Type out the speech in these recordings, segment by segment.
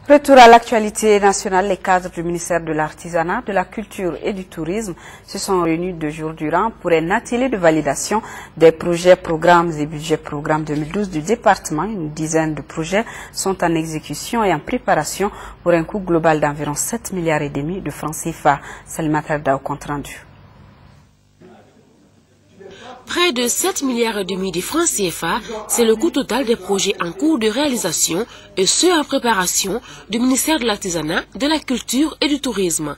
Retour à l'actualité nationale, les cadres du ministère de l'Artisanat, de la Culture et du Tourisme se sont réunis 2 jours durant pour un atelier de validation des projets, programmes et budgets programme 2012 du département. Une dizaine de projets sont en exécution et en préparation pour un coût global d'environ 7,5 milliards de francs CFA. Salima Tarda au compte rendu. Près de 7,5 milliards de francs CFA, c'est le coût total des projets en cours de réalisation et ceux en préparation du ministère de l'Artisanat, de la Culture et du Tourisme.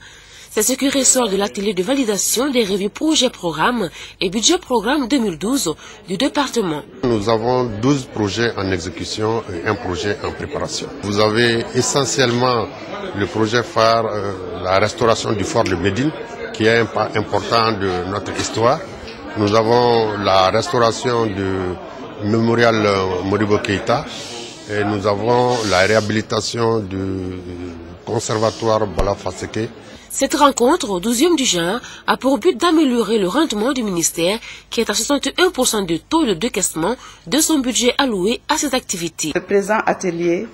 C'est ce qui ressort de l'atelier de validation des revues projets-programmes et budget programme 2012 du département. Nous avons 12 projets en exécution et un projet en préparation. Vous avez essentiellement le projet phare, la restauration du fort de Médine, qui est un pas important de notre histoire. Nous avons la restauration du mémorial Modibo Keïta et nous avons la réhabilitation du conservatoire Bala Faseke. Cette rencontre, au 12e du genre, a pour but d'améliorer le rendement du ministère qui est à 61% de taux de décaissement de son budget alloué à cette activité. Le présent atelier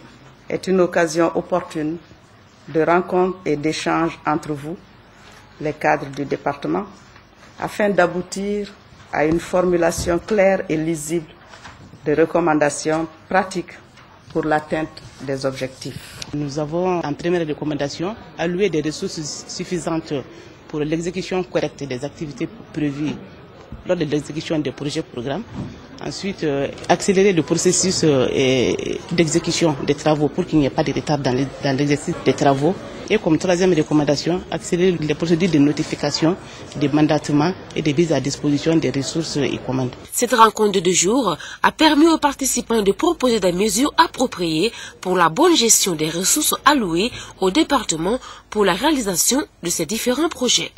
est une occasion opportune de rencontre et d'échange entre vous, les cadres du département, afin d'aboutir à une formulation claire et lisible de recommandations pratiques pour l'atteinte des objectifs. Nous avons en première recommandation alloué des ressources suffisantes pour l'exécution correcte des activités prévues lors de l'exécution des projets programmes. Ensuite, accélérer le processus d'exécution des travaux pour qu'il n'y ait pas de retard dans l'exercice des travaux. Et comme troisième recommandation, accélérer les procédures de notification, de mandatement et de mise à disposition des ressources et commandes. Cette rencontre de 2 jours a permis aux participants de proposer des mesures appropriées pour la bonne gestion des ressources allouées au département pour la réalisation de ces différents projets.